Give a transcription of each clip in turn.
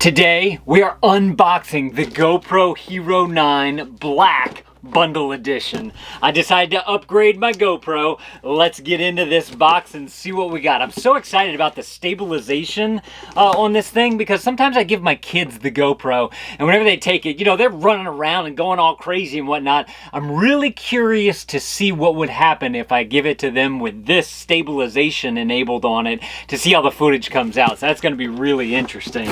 Today, we are unboxing the GoPro Hero 9 Black Bundle Edition. I decided to upgrade my GoPro. Let's get into this box and see what we got. I'm so excited about the stabilization on this thing because sometimes I give my kids the GoPro and whenever they take it, you know, they're running around and going all crazy and whatnot. I'm really curious to see what would happen if I give it to them with this stabilization enabled on it to see how the footage comes out. So that's going to be really interesting.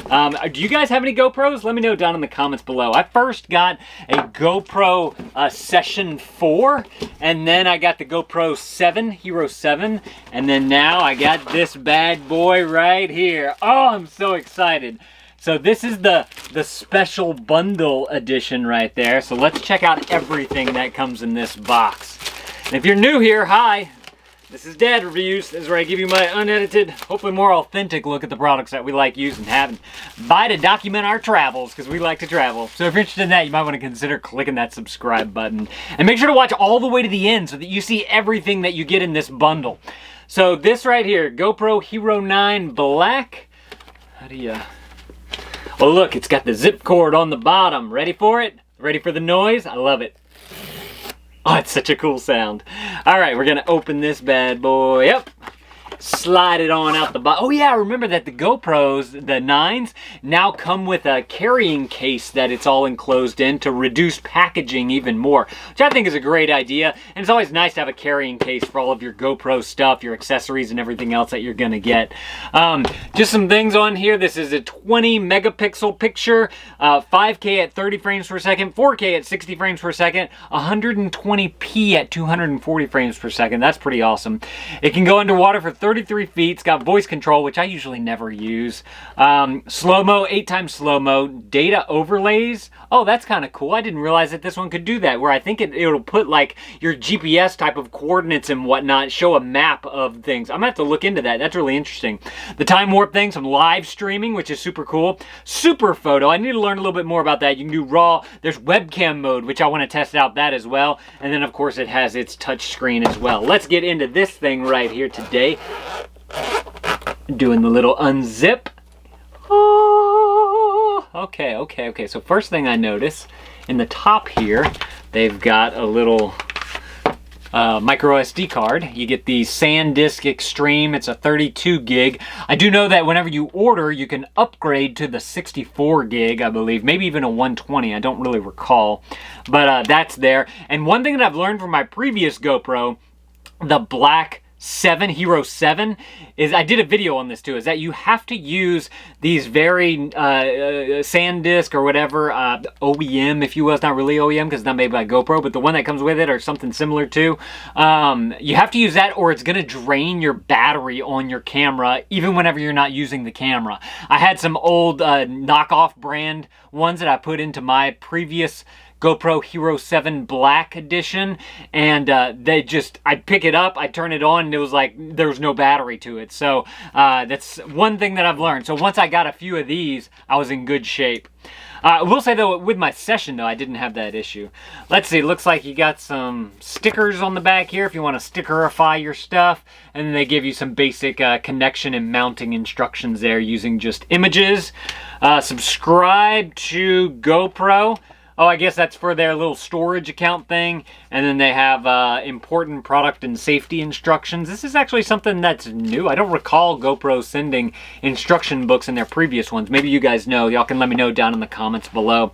Do you guys have any GoPros? Let me know down in the comments below. I first got a GoPro Session 4, and then I got the GoPro 7, Hero 7, and then now I got this bad boy right here. Oh, I'm so excited. So this is the special bundle edition right there. So let's check out everything that comes in this box. And if you're new here, hi. This is Dad Reviews. This is where I give you my unedited, hopefully more authentic look at the products that we like, use, and have, and buy to document our travels, because we like to travel. So if you're interested in that, you might want to consider clicking that subscribe button. And make sure to watch all the way to the end so that you see everything that you get in this bundle. So this right here, GoPro Hero 9 Black. How do you... Oh look, it's got the zip cord on the bottom. Ready for it? Ready for the noise? I love it. Oh, it's such a cool sound. All right, we're gonna open this bad boy up. Slide it on out the bottom. Oh yeah, remember that the GoPros, the 9s, now come with a carrying case that it's all enclosed in to reduce packaging even more, which I think is a great idea. And it's always nice to have a carrying case for all of your GoPro stuff, your accessories, and everything else that you're gonna get. Just some things on here. This is a 20 megapixel picture, 5K at 30 frames per second, 4K at 60 frames per second, 120p at 240 frames per second. That's pretty awesome. It can go underwater for 33 feet. It's got voice control, which I usually never use. Slow-mo, 8x slow-mo. Data overlays. Oh, that's kind of cool. I didn't realize that this one could do that, where I think it'll put like your GPS type of coordinates and whatnot, show a map of things. I'm gonna have to look into that. That's really interesting. The time warp thing, some live streaming, which is super cool. Super photo. I need to learn a little bit more about that. You can do raw. There's webcam mode, which I want to test out that as well. And then, of course, it has its touch screen as well. Let's get into this thing right here today. Doing the little unzip. Oh, okay. So first thing I notice, in the top here, they've got a little micro SD card. You get the SanDisk Extreme. It's a 32 gig. I do know that whenever you order, you can upgrade to the 64 gig, I believe. Maybe even a 120. I don't really recall. But that's there. And one thing that I've learned from my previous GoPro, the Black 7, Hero 7, is, I did a video on this too, is that you have to use these very SanDisk or whatever, OEM, if you will. It's not really OEM because it's not made by GoPro, but the one that comes with it or something similar to. You have to use that or it's going to drain your battery on your camera even whenever you're not using the camera. I had some old knockoff brand ones that I put into my previous GoPro Hero 7 Black Edition, and I'd pick it up, I'd turn it on, and it was like there was no battery to it. So that's one thing that I've learned. So once I got a few of these, I was in good shape. I will say though, with my Session though, I didn't have that issue. Let's see, it looks like you got some stickers on the back here if you want to stickerify your stuff, and then they give you some basic connection and mounting instructions there using just images. Subscribe to GoPro. Oh, I guess that's for their little storage account thing. And then they have important product and safety instructions. This is actually something that's new. I don't recall GoPro sending instruction books in their previous ones. Maybe you guys know. Y'all can let me know down in the comments below.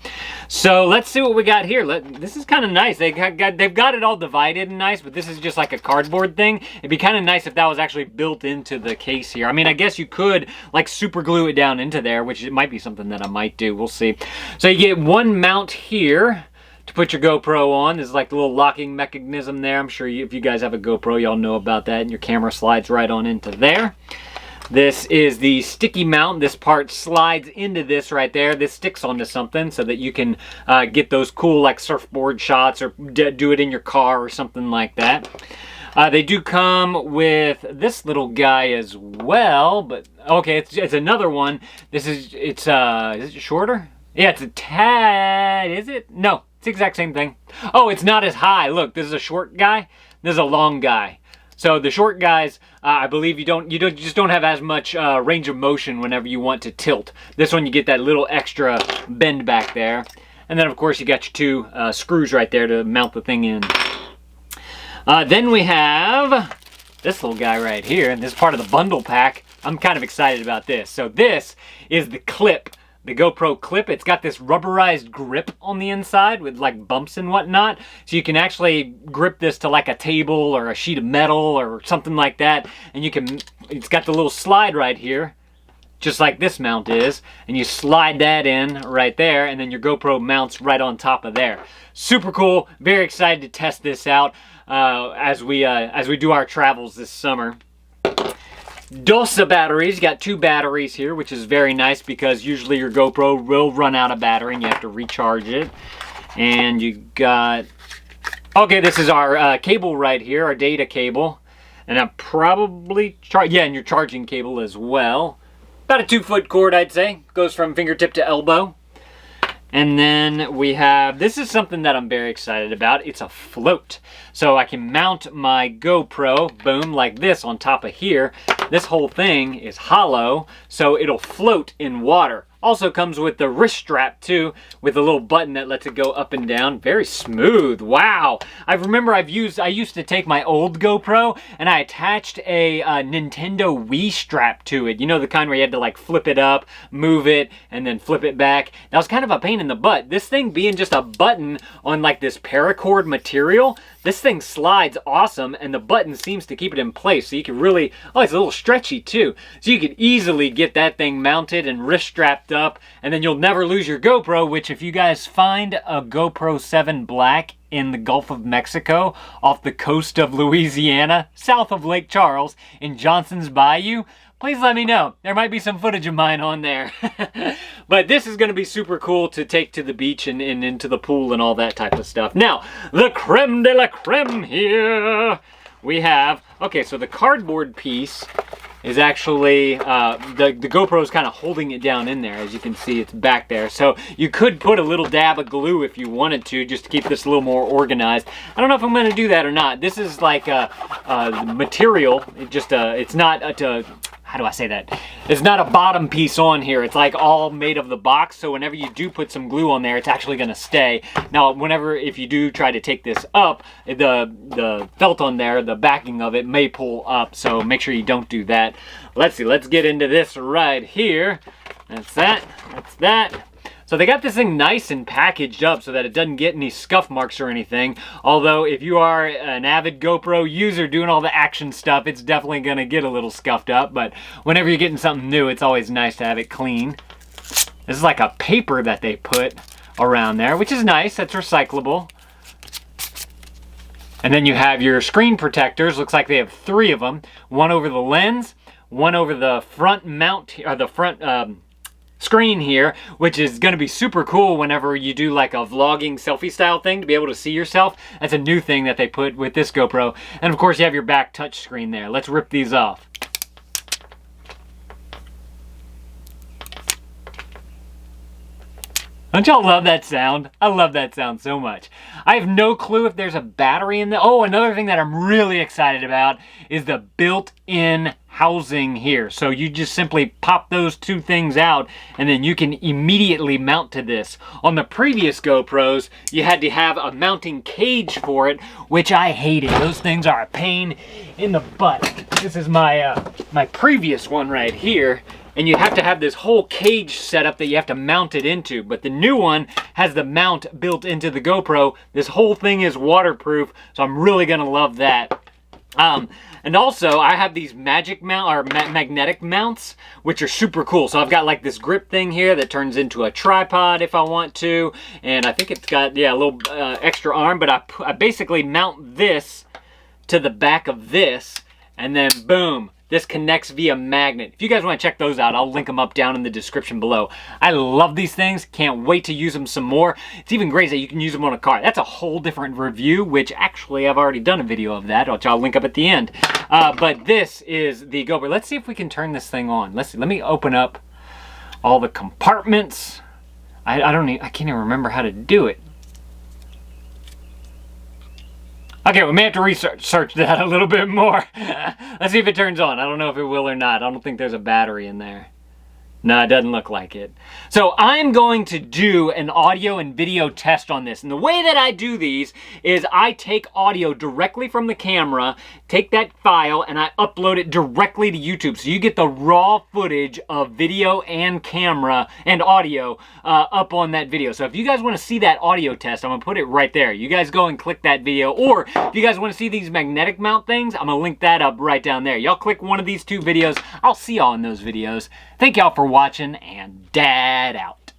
So let's see what we got here. This is kind of nice. They've got it all divided and nice, but this is just like a cardboard thing. It'd be kind of nice if that was actually built into the case here. I mean, I guess you could like super glue it down into there, which it might be something that I might do. We'll see. So you get one mount here to put your GoPro on. There's like the little locking mechanism there. I'm sure if you guys have a GoPro, y'all know about that, and your camera slides right on into there. This is the sticky mount. This part slides into this right there. This sticks onto something so that you can get those cool like surfboard shots or do it in your car or something like that. They do come with this little guy as well, but okay, it's another one. Is it shorter? Yeah, it's a tad, is it? No, it's the exact same thing. Oh, it's not as high. Look, this is a short guy. This is a long guy. So the short guys, I believe you just don't have as much range of motion whenever you want to tilt. This one you get that little extra bend back there. And then of course you got your two screws right there to mount the thing in. Then we have this little guy right here, and this is part of the bundle pack. I'm kind of excited about this. So this is the clip. The GoPro clip. It's got this rubberized grip on the inside with like bumps and whatnot. So you can actually grip this to like a table or a sheet of metal or something like that. And it's got the little slide right here, just like this mount is. And you slide that in right there, and then your GoPro mounts right on top of there. Super cool. Very excited to test this out as we do our travels this summer. Dosa batteries. You got 2 batteries here, which is very nice because usually your GoPro will run out of battery and you have to recharge it. And you got, okay, this is our cable right here, our data cable. And I'm probably, and your charging cable as well. About a 2-foot cord, I'd say. Goes from fingertip to elbow. And then we have, this is something that I'm very excited about. It's a float. So I can mount my GoPro, boom, like this on top of here. This whole thing is hollow, so it'll float in water. Also comes with the wrist strap too, with a little button that lets it go up and down. Very smooth. Wow. I remember I used to take my old GoPro and I attached a Nintendo Wii strap to it. You know, the kind where you had to like flip it up, move it, and then flip it back. That was kind of a pain in the butt. This thing being just a button on like this paracord material, this thing slides awesome, and the button seems to keep it in place. So you can really, oh, it's a little stretchy too. So you could easily get that thing mounted and wrist strapped up, and then you'll never lose your GoPro, which if you guys find a GoPro 7 Black in the Gulf of Mexico, off the coast of Louisiana, south of Lake Charles, in Johnson's Bayou, please let me know. There might be some footage of mine on there. But this is going to be super cool to take to the beach and into the pool and all that type of stuff. Now, the creme de la creme here. We have, okay, so the cardboard piece is actually, the GoPro is kind of holding it down in there. As you can see, it's back there. So you could put a little dab of glue if you wanted to, just to keep this a little more organized. I don't know if I'm going to do that or not. This is like a material. It's not how do I say that? It's not a bottom piece on here. It's like all made of the box. So whenever you do put some glue on there, it's actually going to stay. Now, if you do try to take this up, the felt on there, the backing of it may pull up. So make sure you don't do that. Let's see. Let's get into this right here. That's that. That's that. So they got this thing nice and packaged up so that it doesn't get any scuff marks or anything. Although if you are an avid GoPro user doing all the action stuff, it's definitely going to get a little scuffed up. But whenever you're getting something new, it's always nice to have it clean. This is like a paper that they put around there, which is nice. That's recyclable. And then you have your screen protectors. Looks like they have 3 of them. One over the lens, one over the front mount, or the front screen here, which is going to be super cool whenever you do like a vlogging selfie style thing to be able to see yourself. That's a new thing that they put with this GoPro. And of course you have your back touch screen there. Let's rip these off. Don't y'all love that sound? I love that sound so much. I have no clue if there's a battery in there. Oh, another thing that I'm really excited about is the built-in housing here. So you just simply pop those 2 things out and then you can immediately mount to this. On the previous GoPros, you had to have a mounting cage for it, which I hated. Those things are a pain in the butt. This is my my previous one right here. And you have to have this whole cage set up that you have to mount it into. But the new one has the mount built into the GoPro. This whole thing is waterproof, so I'm really gonna love that. And also, I have these magnetic mounts, which are super cool. So I've got like this grip thing here that turns into a tripod if I want to. And I think it's got, yeah, a little extra arm, but I basically mount this to the back of this, and then boom. This connects via magnet. If you guys want to check those out, I'll link them up down in the description below. I love these things. Can't wait to use them some more. It's even great that you can use them on a car. That's a whole different review, which actually I've already done a video of that, which I'll link up at the end. But this is the GoPro. Let's see if we can turn this thing on. Let's see. Let me open up all the compartments. I can't even remember how to do it. Okay, we may have to research that a little bit more. Let's see if it turns on. I don't know if it will or not. I don't think there's a battery in there. No, it doesn't look like it. So I'm going to do an audio and video test on this. And the way that I do these is I take audio directly from the camera, take that file, and I upload it directly to YouTube. So you get the raw footage of video and camera and audio up on that video. So if you guys want to see that audio test, I'm going to put it right there. You guys go and click that video. Or if you guys want to see these magnetic mount things, I'm going to link that up right down there. Y'all click one of these two videos. I'll see y'all in those videos. Thank y'all for watching, and Dad out.